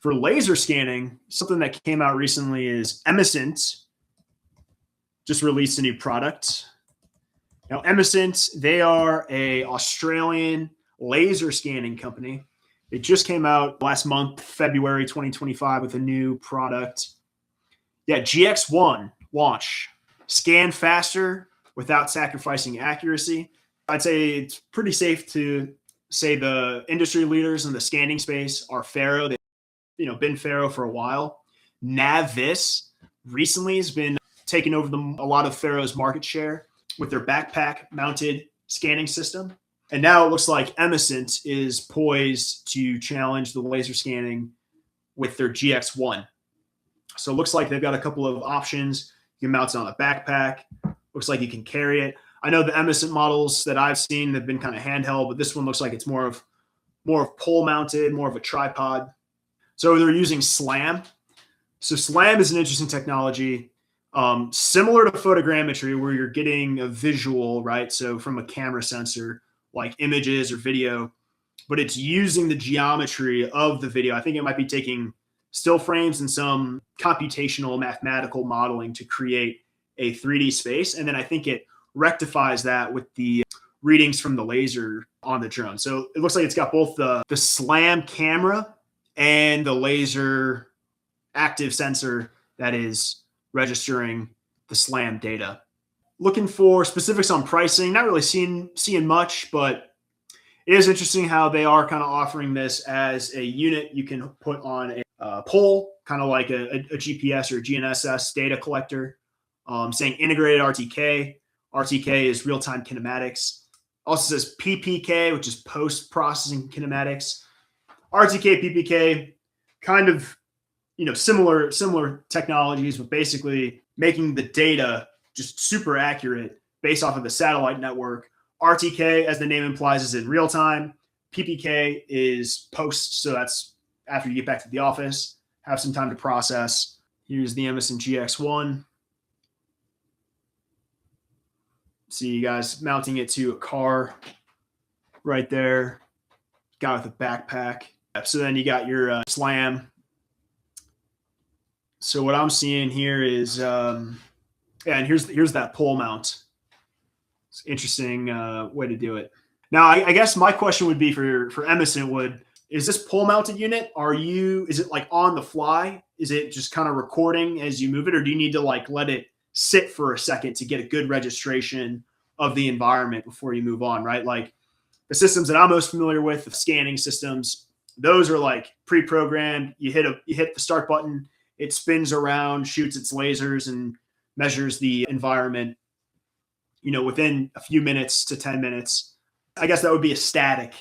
For laser scanning, something that came out recently is Emesent just released a new product. Now, Emesent, they are a Australian laser scanning company. It just came out last month, February 2025, with a new product. Yeah, GX1 launch. Scan faster without sacrificing accuracy. I'd say it's pretty safe to say the industry leaders in the scanning space are Faro. They've been Faro for a while. Navis recently has been taking over a lot of Faro's market share with their backpack mounted scanning system. And now it looks like Emesent is poised to challenge the laser scanning with their GX1. So it looks like they've got a couple of options. You can mount it on a backpack. Looks like you can carry it. I know the Emesent models that I've seen have been kind of handheld, but this one looks like it's more of pole mounted, more of a tripod. So they're using SLAM. So SLAM is an interesting technology, similar to photogrammetry, where you're getting a visual, right? So from a camera sensor, like images or video, but it's using the geometry of the video. I think it might be taking still frames and some computational mathematical modeling to create a 3D space. And then I think it rectifies that with the readings from the laser on the drone. So it looks like it's got both the SLAM camera and the laser active sensor that is registering the SLAM data. Looking for specifics on pricing, not really seeing much, but it is interesting how they are kind of offering this as a unit you can put on a pole, kind of like a GPS or GNSS data collector, saying integrated RTK. RTK is real-time kinematics. Also says PPK, which is post-processing kinematics. RTK, PPK, kind of similar technologies, but basically making the data just super accurate based off of the satellite network. RTK, as the name implies, is in real time. PPK is post, so that's after you get back to the office, have some time to process. Here's the Emesent GX1. See you guys mounting it to a car right there. Guy with a backpack. So then you got your SLAM. So what I'm seeing here is, and here's that pole mount. It's an interesting way to do it. Now, I guess my question would be for Emesent is this pole mounted unit? Is it like on the fly? Is it just kind of recording as you move it, or do you need to like let it sit for a second to get a good registration of the environment before you move on, right? Like the systems that I'm most familiar with, the scanning systems, those are like pre-programmed. You hit the start button, it spins around, shoots its lasers, and measures the environment, within a few minutes to 10 minutes. I guess that would be a static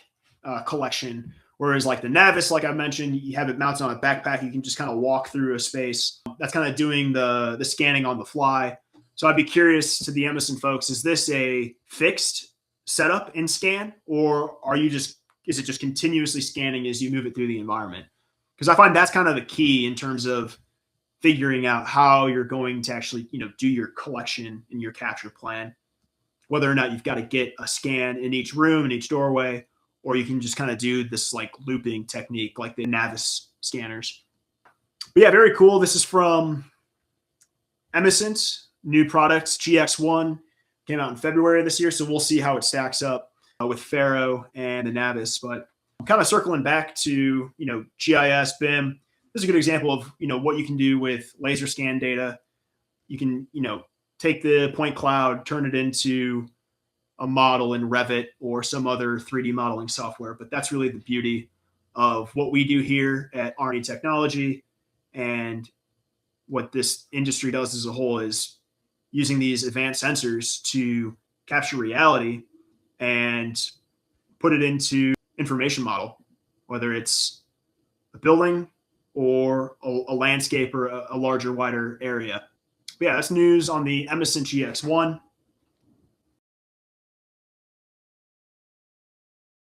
collection. Whereas like the Navis, like I mentioned, you have it mounted on a backpack. You can just kind of walk through a space. That's kind of doing the scanning on the fly. So I'd be curious to the Emesent folks, is this a fixed setup in scan, or is it just continuously scanning as you move it through the environment? Because I find that's kind of the key in terms of figuring out how you're going to actually, do your collection and your capture plan, whether or not you've got to get a scan in each room, in each doorway, or you can just kind of do this like looping technique like the Navis scanners. But yeah, very cool. This is from Emesent, new products, GX1, came out in February of this year. So we'll see how it stacks up with Faro and the Navis. But I'm kind of circling back to, GIS, BIM. This is a good example of, what you can do with laser scan data. You can, take the point cloud, turn it into a model in Revit or some other 3D modeling software. But that's really the beauty of what we do here at ARNE.Technology, and what this industry does as a whole is using these advanced sensors to capture reality and put it into information model, whether it's a building or a landscape or a larger, wider area. But yeah, that's news on the Emesent GX1.